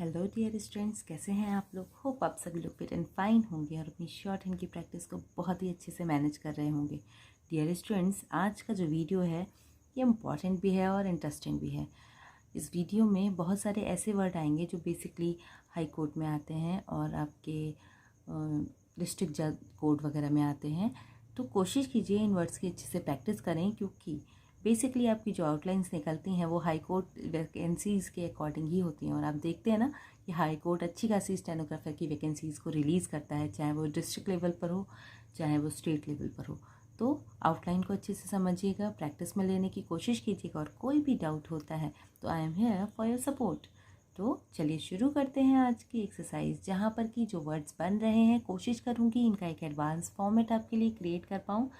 Hello dear students, कैसे हैं आप लोग। होप आप सभी लोग फिट एंड फाइन होंगे और अपनी शॉर्ट हैंड की प्रैक्टिस को बहुत ही अच्छे से मैनेज कर रहे होंगे। डियर स्टूडेंट्स, आज का जो वीडियो है ये इम्पॉर्टेंट भी है और इंटरेस्टिंग भी है। इस वीडियो में बहुत सारे ऐसे वर्ड आएंगे जो बेसिकली हाई कोर्ट में आते हैं और आपके डिस्ट्रिक्ट जज कोर्ट वगैरह में आते हैं। तो कोशिश कीजिए इन वर्ड्स की अच्छे से प्रैक्टिस करें, क्योंकि बेसिकली आपकी जो आउटलाइंस निकलती हैं वो हाई कोर्ट वैकेंसीज़ के अकॉर्डिंग ही होती हैं। और आप देखते हैं ना कि हाई कोर्ट अच्छी खासी स्टेनोग्राफर की वैकेंसीज़ को रिलीज़ करता है, चाहे वो डिस्ट्रिक्ट लेवल पर हो चाहे वो स्टेट लेवल पर हो। तो आउटलाइन को अच्छे से समझिएगा, प्रैक्टिस में लेने की कोशिश कीजिएगा और कोई भी डाउट होता है तो I am here for your support. तो चलिए शुरू करते हैं आज की एक्सरसाइज, जहाँ पर कि जो वर्ड्स बन रहे हैं कोशिश करूँगी इनका एक एडवांस फॉर्मेट आपके लिए क्रिएट कर पाऊँ,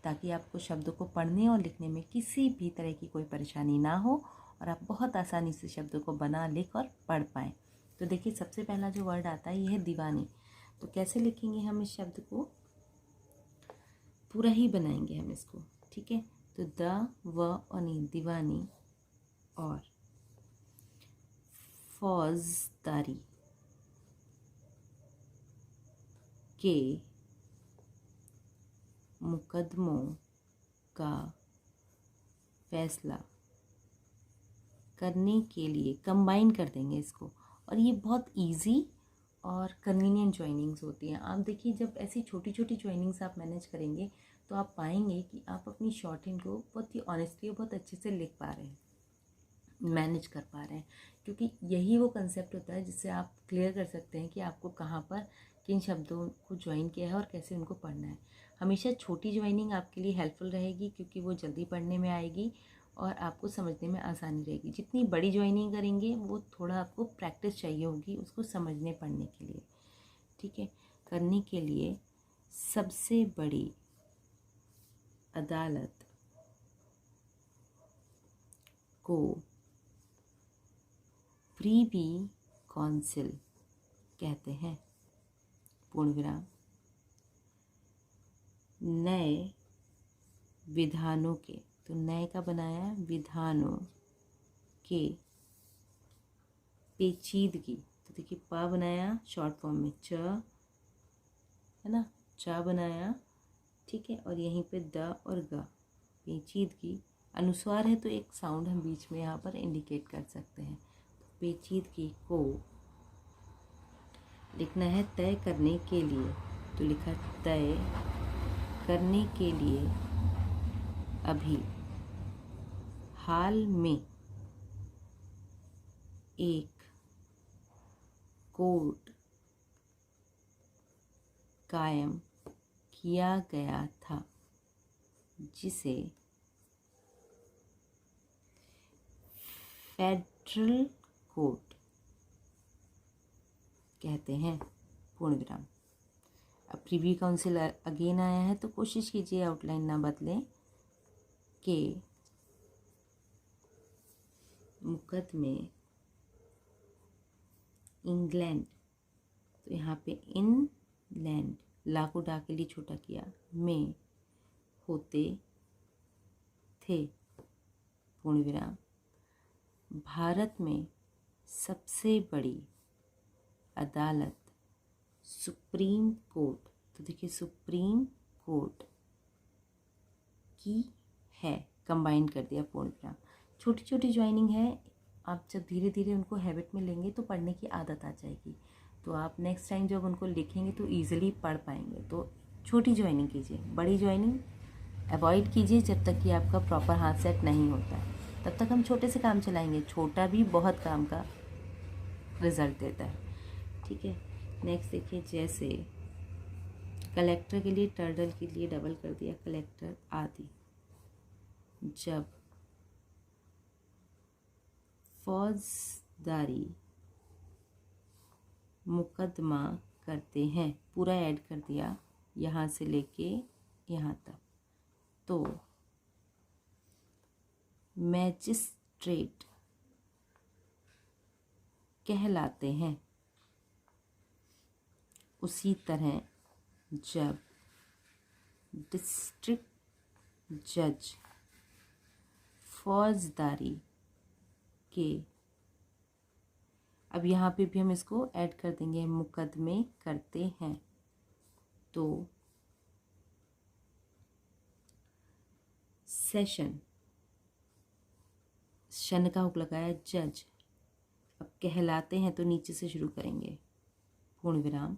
ताकि आपको शब्दों को पढ़ने और लिखने में किसी भी तरह की कोई परेशानी ना हो और आप बहुत आसानी से शब्दों को बना लिख और पढ़ पाएँ। तो देखिए, सबसे पहला जो वर्ड आता है ये है दीवानी। तो कैसे लिखेंगे हम इस शब्द को, पूरा ही बनाएंगे हम इसको, ठीक है। तो द व और नी, दीवानी। और फौजदारी के मुकदमों का फैसला करने के लिए कंबाइन कर देंगे इसको। और ये बहुत इजी और कन्वीनियंट ज्वाइनिंग्स होती हैं। आप देखिए, जब ऐसी छोटी छोटी ज्वाइनिंग्स आप मैनेज करेंगे तो आप पाएंगे कि आप अपनी शॉर्ट हैंड को बहुत ही ऑनेस्टली और बहुत अच्छे से लिख पा रहे हैं, मैनेज कर पा रहे हैं। क्योंकि यही वो कंसेप्ट होता है जिससे आप क्लियर कर सकते हैं कि आपको कहाँ पर किन शब्दों को ज्वाइन किया है और कैसे उनको पढ़ना है। हमेशा छोटी ज्वाइनिंग आपके लिए हेल्पफुल रहेगी, क्योंकि वो जल्दी पढ़ने में आएगी और आपको समझने में आसानी रहेगी। जितनी बड़ी ज्वाइनिंग करेंगे वो थोड़ा आपको प्रैक्टिस चाहिए होगी उसको समझने पढ़ने के लिए, ठीक है। करने के लिए सबसे बड़ी अदालत को प्रीवी काउंसिल कहते हैं, पूर्ण विराम। नए विधानों के, तो नए का बनाया विधानों के पेचीदगी। तो देखिए, पा बनाया शॉर्ट फॉर्म में च, है ना, चा बनाया, ठीक है। और यहीं पे द और ग, पेचीदगी। अनुस्वार है तो एक साउंड हम बीच में यहाँ पर इंडिकेट कर सकते हैं। तो पेचीदगी को लिखना है तय करने के लिए, तो लिखा तय करने के लिए अभी हाल में एक कोर्ट कायम किया गया था, जिसे फेडरल कोर्ट कहते हैं, पूर्ण विराम। अब प्रीवी काउंसिल अगेन आया है तो कोशिश कीजिए आउटलाइन ना बदलें। के मुकदमे इंग्लैंड, तो यहाँ पे इनलैंड ला को डा के लिए छोटा किया, में होते थे, पूर्ण विराम। भारत में सबसे बड़ी अदालत सुप्रीम कोर्ट, तो देखिए सुप्रीम कोर्ट की है, कंबाइन कर दिया, पूर्ण विराम। छोटी छोटी ज्वाइनिंग है, आप जब धीरे धीरे उनको हैबिट में लेंगे तो पढ़ने की आदत आ जाएगी। तो आप नेक्स्ट टाइम जब उनको लिखेंगे तो ईजिली पढ़ पाएंगे। तो छोटी ज्वाइनिंग कीजिए, बड़ी ज्वाइनिंग अवॉइड कीजिए जब तक कि आपका प्रॉपर हाथ सेट नहीं होता है। तब तक हम छोटे से काम चलाएंगे, छोटा भी बहुत काम का रिजल्ट देता है, ठीक है। नेक्स्ट देखिए, जैसे कलेक्टर के लिए टर्टल के लिए डबल कर दिया कलेक्टर आदि। जब फौजदारी मुकदमा करते हैं, पूरा ऐड कर दिया यहाँ से लेके यहाँ तक, तो मैजिस्ट्रेट कहलाते हैं। उसी तरह जब डिस्ट्रिक्ट जज फौजदारी के अब यहाँ पे भी हम इसको ऐड कर देंगे, मुकदमे करते हैं। तो सेशन, शन का हुक लगाया, जज। अब कहलाते हैं तो नीचे से शुरू करेंगे, पूर्ण विराम,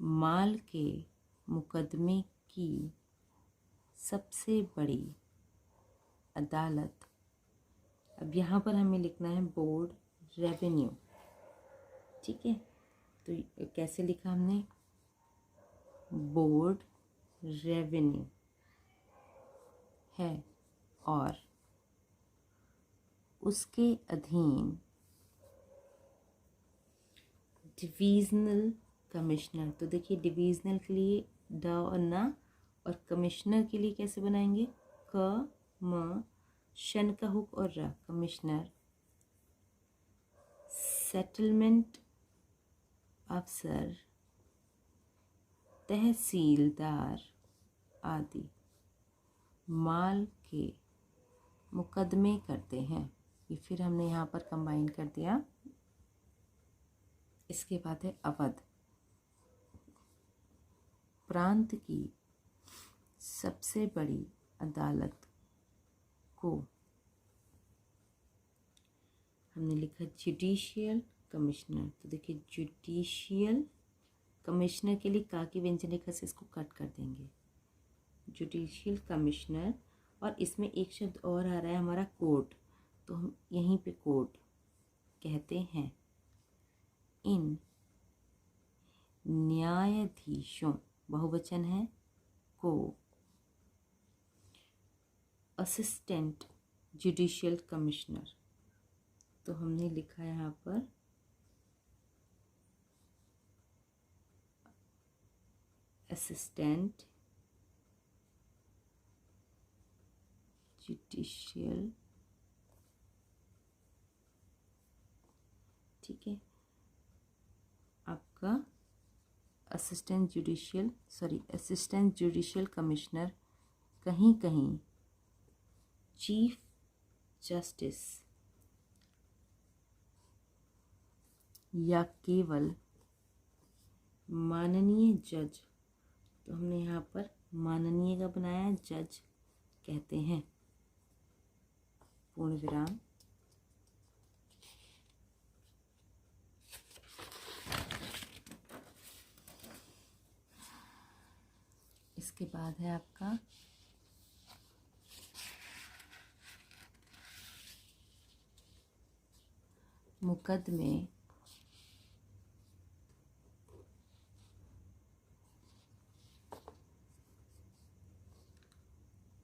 माल के मुकदमे की सबसे बड़ी अदालत। अब यहाँ पर हमें लिखना है बोर्ड रेवेन्यू, ठीक है। तो कैसे लिखा हमने, बोर्ड रेवेन्यू है और उसके अधीन डिवीजनल कमिश्नर। तो देखिए डिवीजनल के लिए ड और ना, और कमिश्नर के लिए कैसे बनाएंगे, क म, शन का हुक और र, कमिश्नर, सेटलमेंट अफसर, तहसीलदार आदि माल के मुकदमे करते हैं। ये फिर हमने यहाँ पर कंबाइन कर दिया। इसके बाद है अवध, प्रांत की सबसे बड़ी अदालत को हमने लिखा जुडिशियल कमिश्नर। तो देखिए जुडिशियल कमिश्नर के लिए का की व्यंजन रेखा से इसको कट कर देंगे, जुडिशियल कमिश्नर। और इसमें एक शब्द और आ रहा है हमारा कोर्ट, तो हम यहीं पे कोर्ट कहते हैं। इन न्यायाधीशों, बहुवचन है, को असिस्टेंट जुडिशियल कमिश्नर। तो हमने लिखा है यहाँ पर असिस्टेंट जुडिशियल, ठीक है। आपका असिस्टेंट जुडिशियल कमिश्नर कहीं कहीं चीफ जस्टिस या केवल माननीय जज। तो हमने यहाँ पर माननीय का बनाया, जज कहते हैं, पूर्ण विराम। इसके बाद है आपका मुकदमे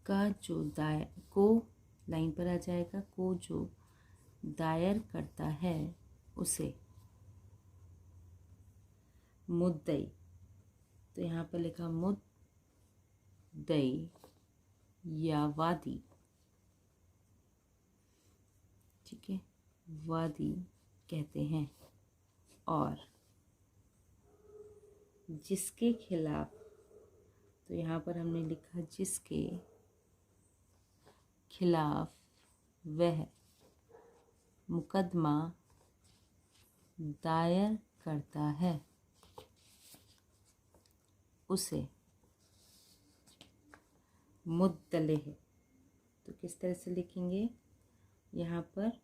का जो दायर को, लाइन पर आ जाएगा, को जो दायर करता है उसे मुद्दई। तो यहाँ पर लिखा मुद्दई या वादी, ठीक है, वादी कहते हैं। और जिसके खिलाफ, तो यहाँ पर हमने लिखा जिसके खिलाफ वह मुकदमा दायर करता है उसे मुद्दलेह। तो किस तरह से लिखेंगे, यहाँ पर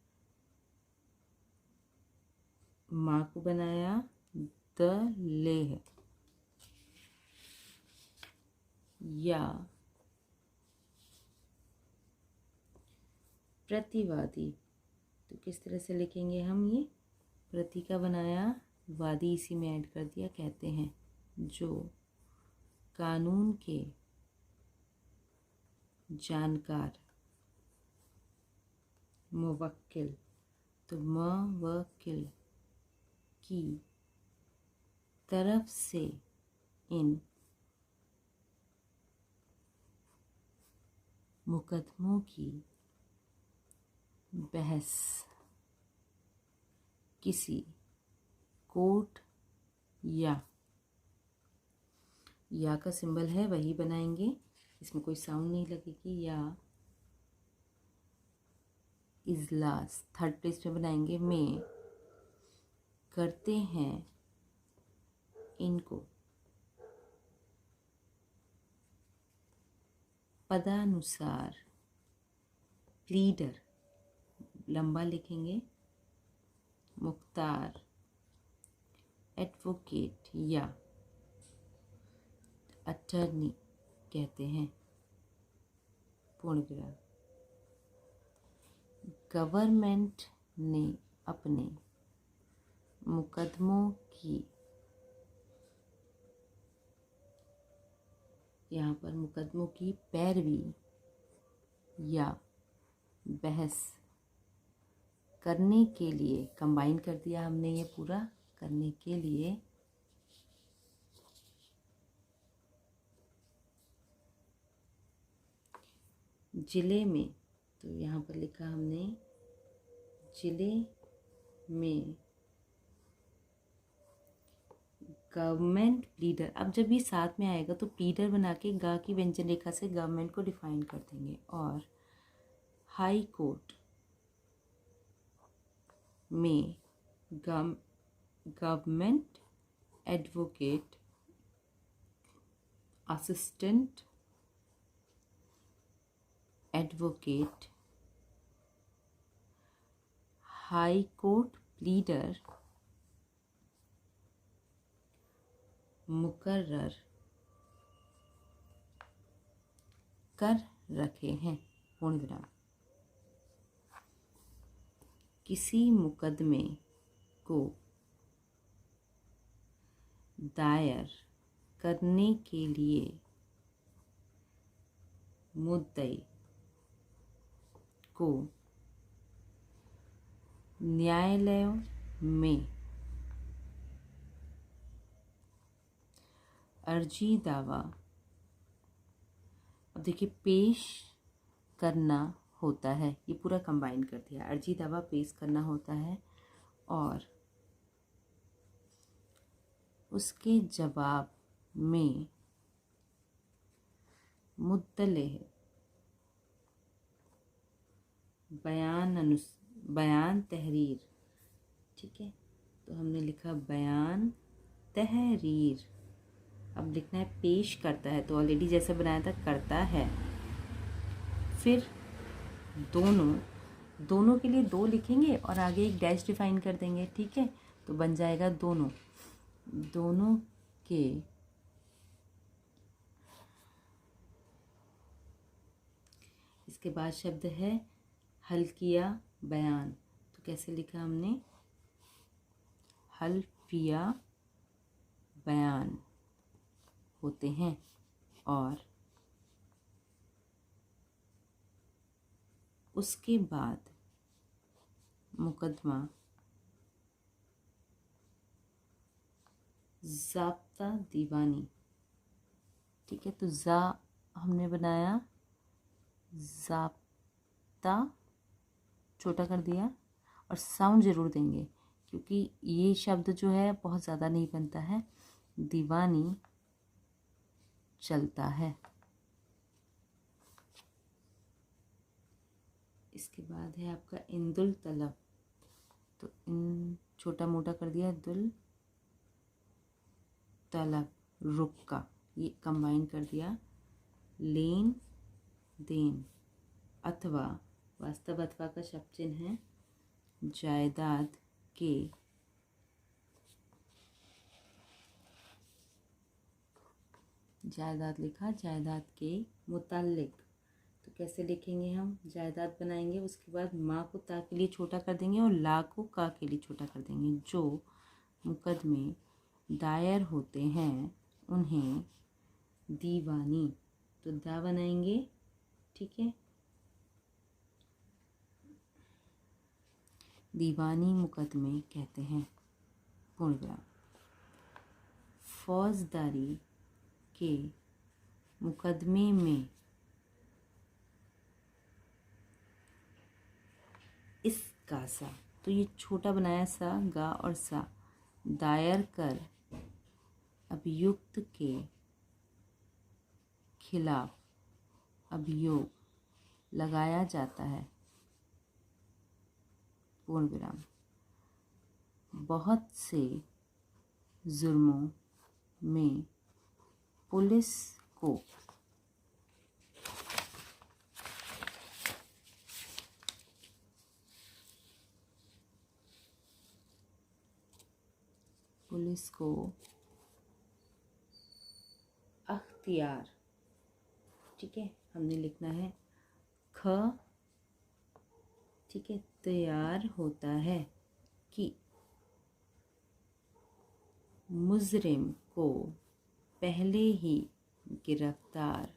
माँ को बनाया द लेह, या प्रतिवादी। तो किस तरह से लिखेंगे हम, ये प्रति का बनाया, वादी इसी में ऐड कर दिया, कहते हैं जो कानून के जानकार मुवक्किल। तो मुवक्किल की तरफ से इन मुकदमों की बहस किसी कोर्ट या का सिंबल है वही बनाएंगे, इसमें कोई साउंड नहीं लगेगी, या इजलास थर्ड प्लेस में बनाएंगे, में करते हैं इनको पदानुसार प्लीडर, लंबा लिखेंगे, मुख्तार, एडवोकेट या अटर्नी कहते हैं, पूर्ण विराम। गवर्नमेंट ने अपने मुकदमों की, यहाँ पर मुकदमों की पैरवी या बहस करने के लिए, कंबाइन कर दिया हमने ये पूरा, करने के लिए जिले में, तो यहाँ पर लिखा हमने जिले में गवर्नमेंट प्लीडर। अब जब ये साथ में आएगा तो प्लीडर बना के गा की व्यंजन रेखा से गवर्नमेंट को डिफाइन कर देंगे। और हाई कोर्ट में government advocate, assistant advocate, high court pleader मुकर्रर कर रखे हैं, पूर्ण विराम। किसी मुकदमे को दायर करने के लिए मुद्दई को न्यायालयों में अर्जी दावा, अब देखिए पेश करना होता है, ये पूरा कंबाइन कर दिया, अर्जी दावा पेश करना होता है और उसके जवाब में मुद्दलेह बयान तहरीर, ठीक है, तो हमने लिखा बयान तहरीर। अब लिखना है पेश करता है, तो ऑलरेडी जैसे बनाया था करता है, फिर दोनों के लिए दो लिखेंगे और आगे एक डैश डिफाइन कर देंगे, ठीक है, तो बन जाएगा दोनों के इसके बाद शब्द है हल्किया बयान, तो कैसे लिखा हमने, हल्फिया बयान होते हैं। और उसके बाद मुकदमा ज़ाब्ता दीवानी, ठीक है, तो जा हमने बनाया, ज़ाब्ता छोटा कर दिया और साउंड ज़रूर देंगे क्योंकि ये शब्द जो है बहुत ज़्यादा नहीं बनता है। दीवानी चलता है। इसके बाद है आपका इंदुल तलब, तो इन छोटा मोटा कर दिया, दुल तलब रुक्का, ये कंबाइन कर दिया, लेन देन अथवा, वास्तव अथवा का शब्द चिन्ह है, जायदाद के जायदाद लिखा, जायदाद के मुताल्लिक, तो कैसे लिखेंगे हम, जायदाद बनाएंगे, उसके बाद माँ को ता के लिए छोटा कर देंगे और ला को का के लिए छोटा कर देंगे। जो मुकदमे दायर होते हैं उन्हें दीवानी, तो दा बनाएंगे, ठीक है, दीवानी मुकदमे कहते हैं, पूर्ण विराम। फौजदारी के मुकदमे में इस का सा, तो ये छोटा बनाया सा, गा और सा, दायर कर अभियुक्त के खिलाफ अभियोग लगाया जाता है, पूर्ण विराम। बहुत से जुर्मों में पुलिस को अख्तियार, ठीक है, हमने लिखना है ख, ठीक है, तैयार होता है कि मुजरिम को पहले ही गिरफ्तार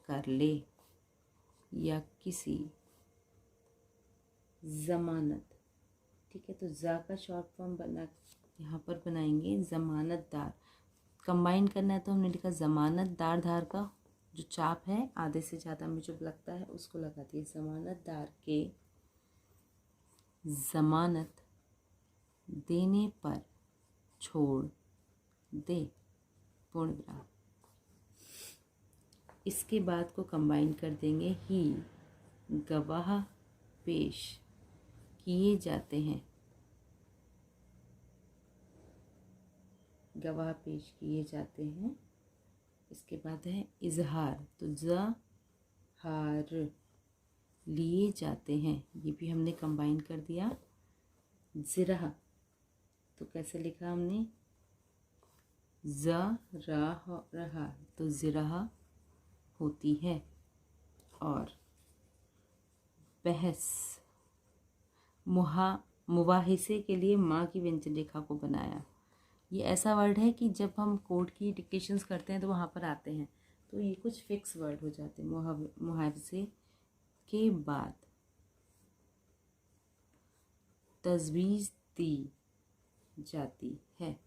कर ले या किसी जमानत, ठीक है, तो जा का शॉर्ट फॉर्म बना यहाँ पर बनाएंगे जमानतदार। कंबाइन करना है तो हमने लिखा जमानतदार, धार का जो चाप है आधे से ज़्यादा में जो लगता है उसको लगा दिए। जमानतदार के जमानत देने पर छोड़ दे, पूर्णविराम। इसके बाद को कंबाइन कर देंगे ही गवाह पेश किए जाते हैं, गवाह पेश किए जाते हैं। इसके बाद है इजहार, तो ज़हार लिए जाते हैं, ये भी हमने कंबाइन कर दिया। ज़िरह, तो कैसे लिखा हमने रहा, तो ज़िरह होती है। और बहस, मुबाहिसे के लिए माँ की व्यंजन रेखा को बनाया। ये ऐसा वर्ड है कि जब हम कोर्ट की डिक्टेशंस करते हैं तो वहाँ पर आते हैं, तो ये कुछ फिक्स वर्ड हो जाते हैं। मुहावजे के बाद तजवीज़ दी जाती है।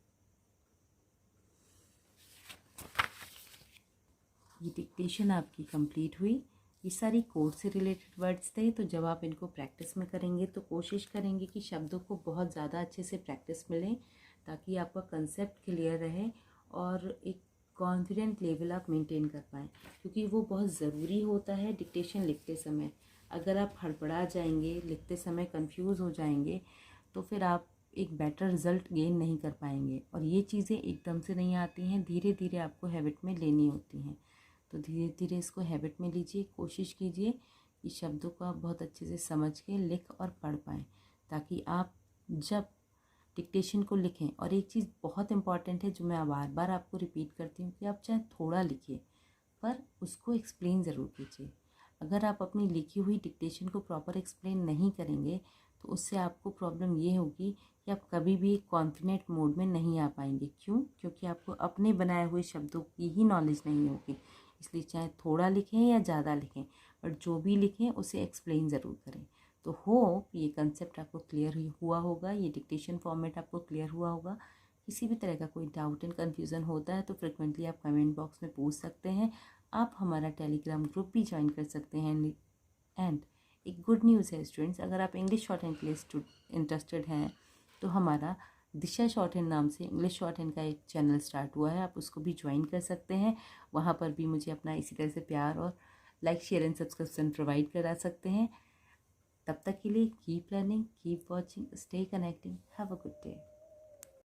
ये डिक्टेशन आपकी कंप्लीट हुई। ये सारी कोर्ट से रिलेटेड वर्ड्स थे, तो जब आप इनको प्रैक्टिस में करेंगे तो कोशिश करेंगे कि शब्दों को बहुत ज़्यादा अच्छे से प्रैक्टिस मिले, ताकि आपका कंसेप्ट क्लियर रहे और एक कॉन्फिडेंट लेवल आप मेंटेन कर पाएँ, क्योंकि वो बहुत ज़रूरी होता है डिक्टेशन लिखते समय। अगर आप हड़बड़ा जाएंगे, लिखते समय कंफ्यूज हो जाएंगे, तो फिर आप एक बेटर रिज़ल्ट गेन नहीं कर पाएंगे। और ये चीज़ें एकदम से नहीं आती हैं, धीरे धीरे आपको हैबिट में लेनी होती हैं। तो धीरे धीरे इसको हैबिट में लीजिए। कोशिश कीजिए कि शब्दों को आप बहुत अच्छे से समझ के लिख और पढ़ पाएँ, ताकि आप जब डिक्टेशन को लिखें। और एक चीज़ बहुत इम्पॉर्टेंट है जो मैं बार बार आपको रिपीट करती हूँ कि आप चाहे थोड़ा लिखिए पर उसको एक्सप्लेन ज़रूर कीजिए। अगर आप अपनी लिखी हुई डिक्टेशन को प्रॉपर एक्सप्लेन नहीं करेंगे तो उससे आपको प्रॉब्लम ये होगी कि आप कभी भी कॉन्फिडेंट मोड में नहीं आ पाएंगे। क्यों? क्योंकि आपको अपने बनाए हुए शब्दों की ही नॉलेज नहीं होगी। इसलिए चाहे थोड़ा लिखें या ज़्यादा लिखें, बट जो भी लिखें उसे एक्सप्लेन ज़रूर करें। तो होप ये कंसेप्ट आपको क्लियर हुआ होगा, ये डिक्टेशन फॉर्मेट आपको क्लियर हुआ होगा। किसी भी तरह का कोई डाउट एंड कन्फ्यूज़न होता है तो फ्रिक्वेंटली आप कमेंट बॉक्स में पूछ सकते हैं। आप हमारा टेलीग्राम ग्रुप भी ज्वाइन कर सकते हैं। एंड एक गुड न्यूज़ है स्टूडेंट्स, अगर आप इंग्लिश शॉर्ट हैंड के लिए इंटरेस्टेड हैं तो हमारा दिशा शॉर्ट हैंड नाम से इंग्लिश शॉर्ट हैंड का एक चैनल स्टार्ट हुआ है, आप उसको भी ज्वाइन कर सकते हैं। वहाँ पर भी मुझे अपना इसी तरह से प्यार और like, share and subscription provide करा सकते हैं। तब तक के लिए keep learning, keep watching, stay connecting, have a good day.